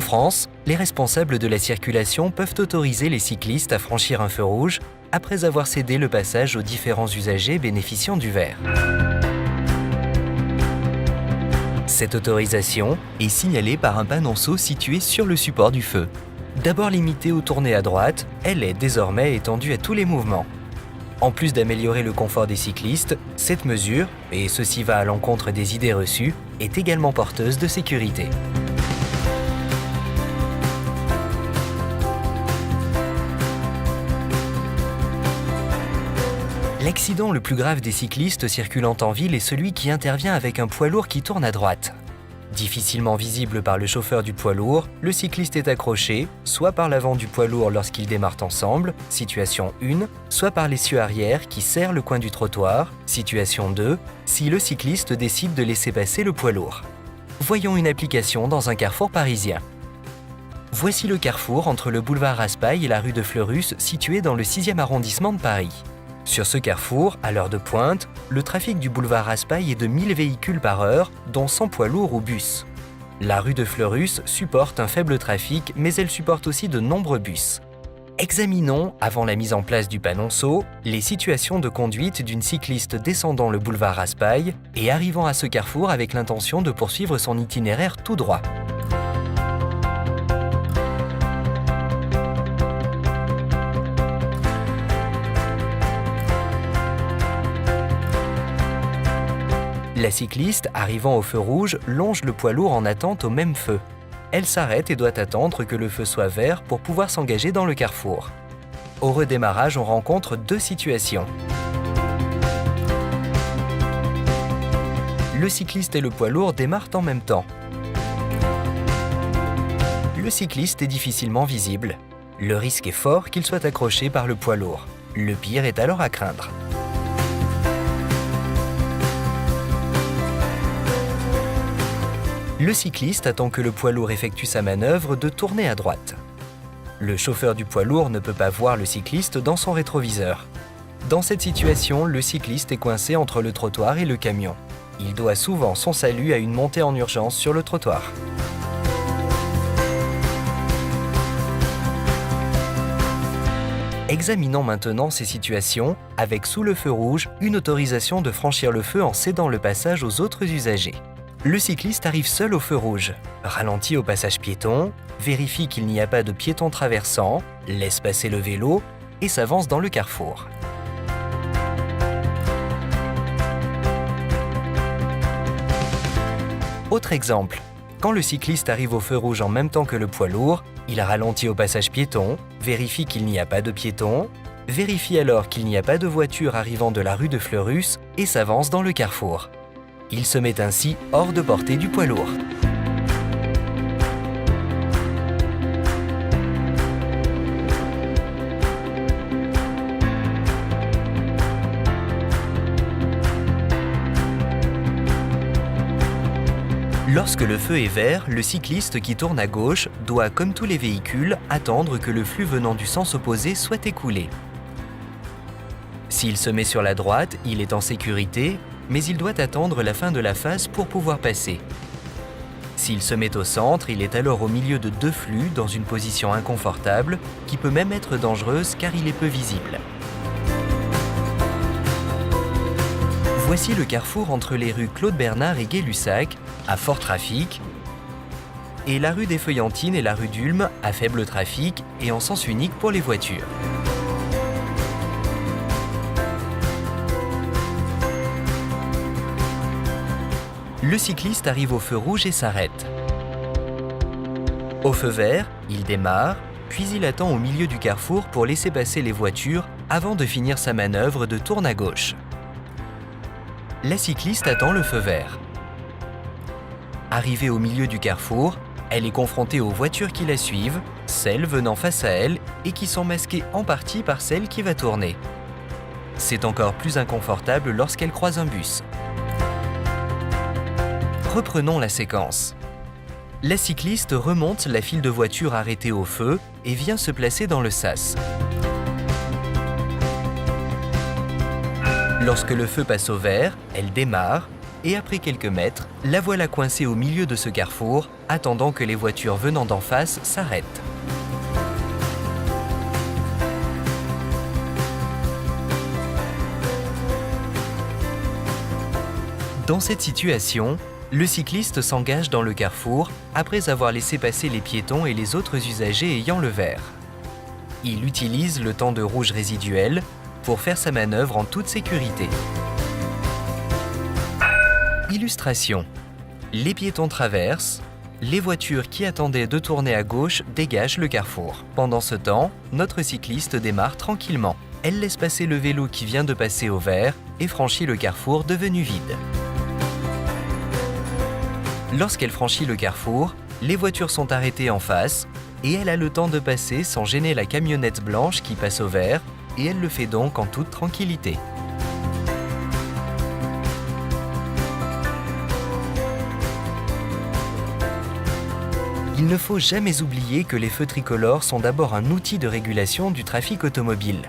En France, les responsables de la circulation peuvent autoriser les cyclistes à franchir un feu rouge après avoir cédé le passage aux différents usagers bénéficiant du vert. Cette autorisation est signalée par un panonceau situé sur le support du feu. D'abord limitée aux tournées à droite, elle est désormais étendue à tous les mouvements. En plus d'améliorer le confort des cyclistes, cette mesure, et ceci va à l'encontre des idées reçues, est également porteuse de sécurité. L'accident le plus grave des cyclistes circulant en ville est celui qui intervient avec un poids lourd qui tourne à droite. Difficilement visible par le chauffeur du poids lourd, le cycliste est accroché, soit par l'avant du poids lourd lorsqu'ils démarrent ensemble, situation 1, soit par l'essieu arrière qui serre le coin du trottoir, situation 2, si le cycliste décide de laisser passer le poids lourd. Voyons une application dans un carrefour parisien. Voici le carrefour entre le boulevard Raspail et la rue de Fleurus, situé dans le 6e arrondissement de Paris. Sur ce carrefour, à l'heure de pointe, le trafic du boulevard Raspail est de 1000 véhicules par heure, dont 100 poids lourds ou bus. La rue de Fleurus supporte un faible trafic, mais elle supporte aussi de nombreux bus. Examinons, avant la mise en place du panonceau, les situations de conduite d'une cycliste descendant le boulevard Raspail et arrivant à ce carrefour avec l'intention de poursuivre son itinéraire tout droit. La cycliste, arrivant au feu rouge, longe le poids lourd en attente au même feu. Elle s'arrête et doit attendre que le feu soit vert pour pouvoir s'engager dans le carrefour. Au redémarrage, on rencontre deux situations. Le cycliste et le poids lourd démarrent en même temps. Le cycliste est difficilement visible. Le risque est fort qu'il soit accroché par le poids lourd. Le pire est alors à craindre. Le cycliste attend que le poids lourd effectue sa manœuvre de tourner à droite. Le chauffeur du poids lourd ne peut pas voir le cycliste dans son rétroviseur. Dans cette situation, le cycliste est coincé entre le trottoir et le camion. Il doit souvent son salut à une montée en urgence sur le trottoir. Examinons maintenant ces situations avec, sous le feu rouge, une autorisation de franchir le feu en cédant le passage aux autres usagers. Le cycliste arrive seul au feu rouge, ralentit au passage piéton, vérifie qu'il n'y a pas de piéton traversant, laisse passer le vélo et s'avance dans le carrefour. Autre exemple, quand le cycliste arrive au feu rouge en même temps que le poids lourd, il ralentit au passage piéton, vérifie qu'il n'y a pas de piéton, vérifie alors qu'il n'y a pas de voiture arrivant de la rue de Fleurus et s'avance dans le carrefour. Il se met ainsi hors de portée du poids lourd. Lorsque le feu est vert, le cycliste qui tourne à gauche doit, comme tous les véhicules, attendre que le flux venant du sens opposé soit écoulé. S'il se met sur la droite, il est en sécurité, mais il doit attendre la fin de la phase pour pouvoir passer. S'il se met au centre, il est alors au milieu de deux flux dans une position inconfortable qui peut même être dangereuse car il est peu visible. Voici le carrefour entre les rues Claude Bernard et Gay-Lussac, à fort trafic, et la rue des Feuillantines et la rue d'Ulm, à faible trafic et en sens unique pour les voitures. Le cycliste arrive au feu rouge et s'arrête. Au feu vert, il démarre, puis il attend au milieu du carrefour pour laisser passer les voitures avant de finir sa manœuvre de tourne à gauche. La cycliste attend le feu vert. Arrivée au milieu du carrefour, elle est confrontée aux voitures qui la suivent, celles venant face à elle et qui sont masquées en partie par celle qui va tourner. C'est encore plus inconfortable lorsqu'elle croise un bus. Reprenons la séquence. La cycliste remonte la file de voitures arrêtées au feu et vient se placer dans le sas. Lorsque le feu passe au vert, elle démarre, et après quelques mètres, la voilà coincée au milieu de ce carrefour, attendant que les voitures venant d'en face s'arrêtent. Dans cette situation, le cycliste s'engage dans le carrefour après avoir laissé passer les piétons et les autres usagers ayant le vert. Il utilise le temps de rouge résiduel pour faire sa manœuvre en toute sécurité. Illustration. Les piétons traversent, les voitures qui attendaient de tourner à gauche dégagent le carrefour. Pendant ce temps, notre cycliste démarre tranquillement. Elle laisse passer le vélo qui vient de passer au vert et franchit le carrefour devenu vide. Lorsqu'elle franchit le carrefour, les voitures sont arrêtées en face et elle a le temps de passer sans gêner la camionnette blanche qui passe au vert et elle le fait donc en toute tranquillité. Il ne faut jamais oublier que les feux tricolores sont d'abord un outil de régulation du trafic automobile.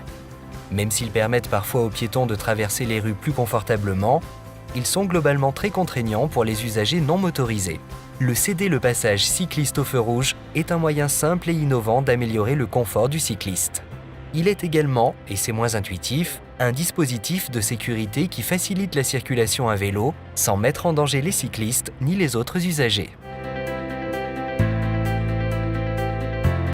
Même s'ils permettent parfois aux piétons de traverser les rues plus confortablement, ils sont globalement très contraignants pour les usagers non motorisés. Le céder le passage cycliste au feu rouge est un moyen simple et innovant d'améliorer le confort du cycliste. Il est également, et c'est moins intuitif, un dispositif de sécurité qui facilite la circulation à vélo sans mettre en danger les cyclistes ni les autres usagers.